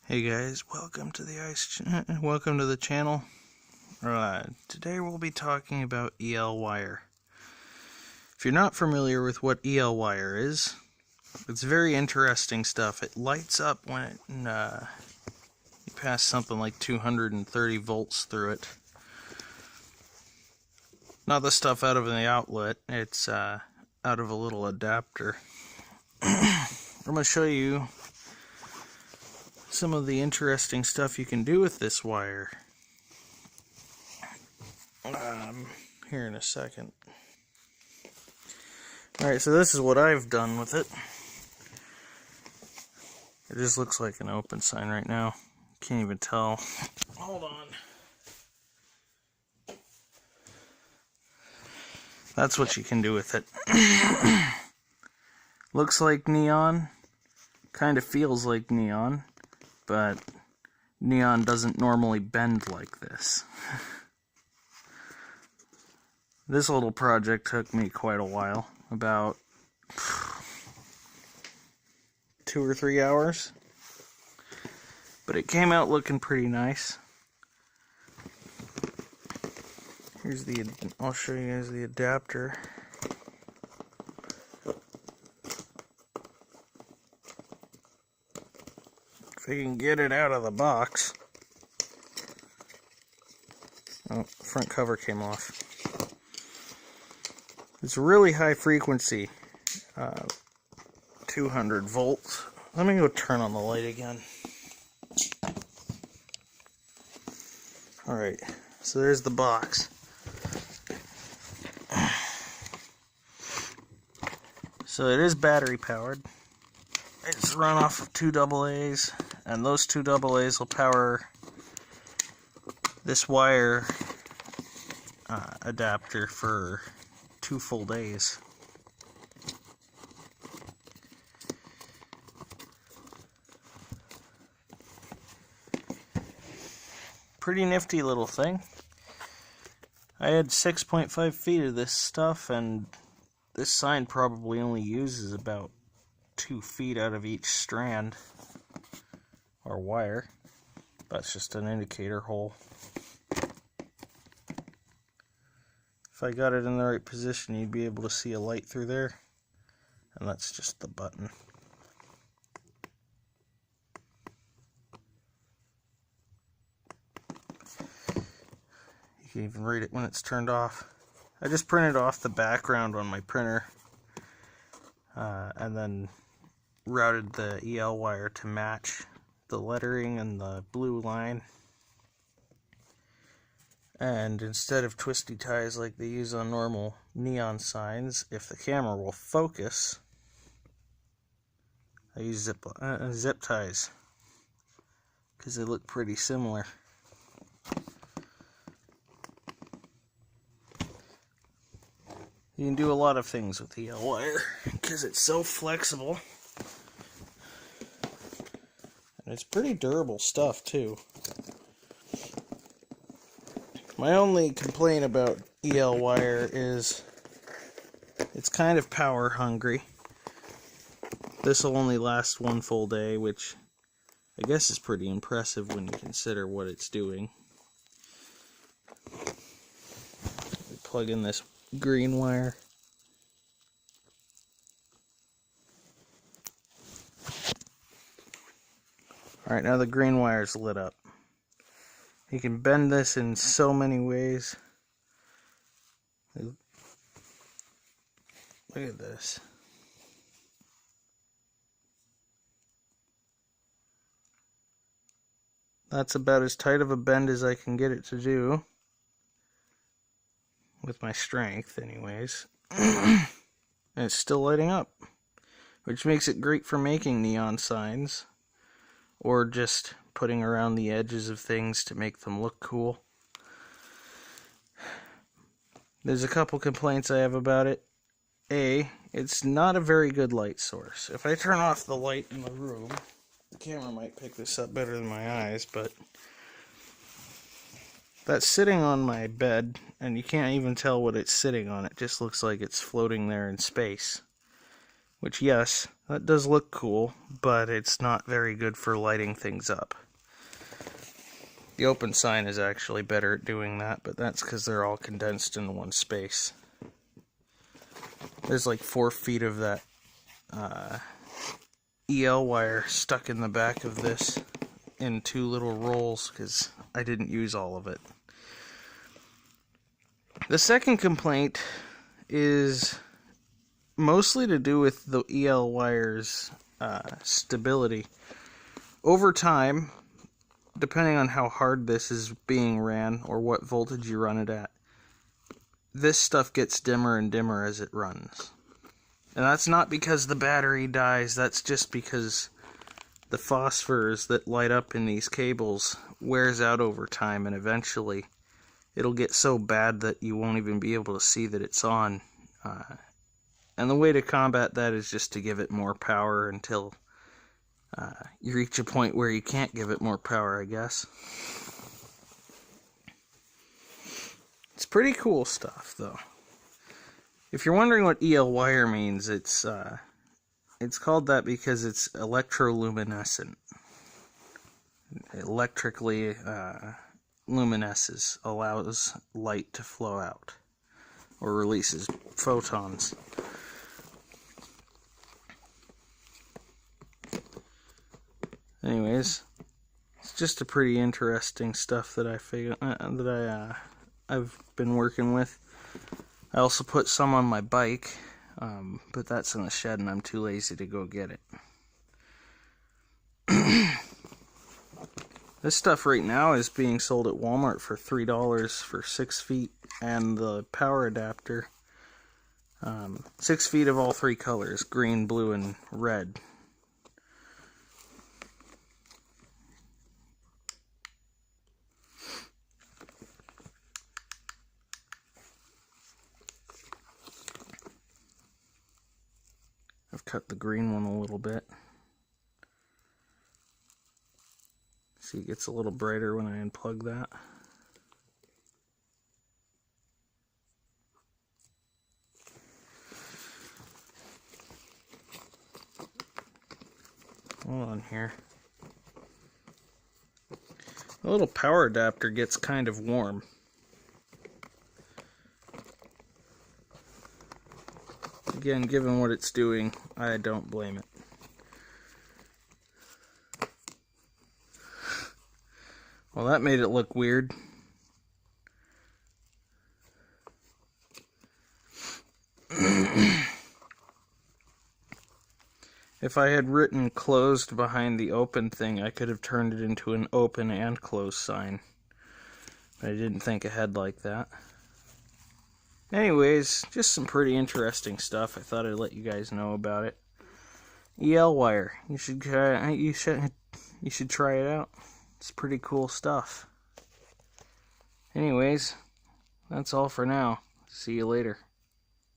Hey guys, welcome to the channel. Today we'll be talking about EL wire. If you're not familiar with what EL wire is, it's very interesting stuff. It lights up when you pass something like 230 volts through it. Not the stuff out of the outlet, it's out of a little adapter. I'm going to show you some of the interesting stuff you can do with this wire here in a second. Alright, so this is what I've done with it. It just looks like an open sign right now. Can't even tell. Hold on. That's what you can do with it. Looks like neon. Kind of feels like neon. But neon doesn't normally bend like this. This little project took me quite a while. About 2 or 3 hours. But it came out looking pretty nice. I'll show you guys the adapter. If I can get it out of the box. Oh, the front cover came off. It's really high frequency. 200 volts. Let me go turn on the light again. Alright, so there's the box. So it is battery powered. It's run off of 2 AA's, and those 2 AA's will power this wire adapter for 2 full days. Pretty nifty little thing. I had 6.5 feet of this stuff, and this sign probably only uses about 2 feet out of each strand or wire. That's just an indicator hole. If I got it in the right position, you'd be able to see a light through there, and that's just the button. You can even read it when it's turned off. I just printed off the background on my printer and then routed the EL wire to match the lettering and the blue line. And instead of twisty ties like they use on normal neon signs, if the camera will focus, I use zip ties because they look pretty similar. You can do a lot of things with the EL wire because it's so flexible. And it's pretty durable stuff too. My only complaint about EL wire is it's kind of power hungry. This will only last 1 full day, which I guess is pretty impressive when you consider what it's doing. Plug in this green wire. Alright, now the green wire is lit up. You can bend this in so many ways. Look at this. That's about as tight of a bend as I can get it to do. With my strength, anyways. And it's still lighting up. Which makes it great for making neon signs. Or just putting around the edges of things to make them look cool. There's a couple complaints I have about it. A, it's not a very good light source. If I turn off the light in the room, the camera might pick this up better than my eyes, but that's sitting on my bed, and you can't even tell what it's sitting on. It just looks like it's floating there in space. Which, yes, that does look cool, but it's not very good for lighting things up. The open sign is actually better at doing that, but that's because they're all condensed in one space. There's like 4 feet of that EL wire stuck in the back of this in 2 little rolls because I didn't use all of it. The second complaint is mostly to do with the EL wire's stability. Over time, depending on how hard this is being ran or what voltage you run it at, this stuff gets dimmer and dimmer as it runs. And that's not because the battery dies, that's just because the phosphors that light up in these cables wears out over time, and eventually it'll get so bad that you won't even be able to see that it's on. And the way to combat that is just to give it more power until you reach a point where you can't give it more power, I guess. It's pretty cool stuff, though. If you're wondering what EL wire means, it's called that because it's electroluminescent. It electrically luminesces, allows light to flow out, or releases photons. Anyways, it's just a pretty interesting stuff that I've been working with. I also put some on my bike, but that's in the shed and I'm too lazy to go get it. This stuff right now is being sold at Walmart for $3 for 6 feet, and the power adapter, 6 feet of all 3 colors, green, blue, and red. I've cut the green one a little bit. See, it gets a little brighter when I unplug that. Hold on here. The little power adapter gets kind of warm. Again, given what it's doing, I don't blame it. Well, that made it look weird. If I had written closed behind the open thing, I could have turned it into an open and closed sign. But I didn't think ahead like that. Anyways, just some pretty interesting stuff. I thought I'd let you guys know about it. EL wire. You should try it out. It's pretty cool stuff. Anyways, that's all for now. See you later.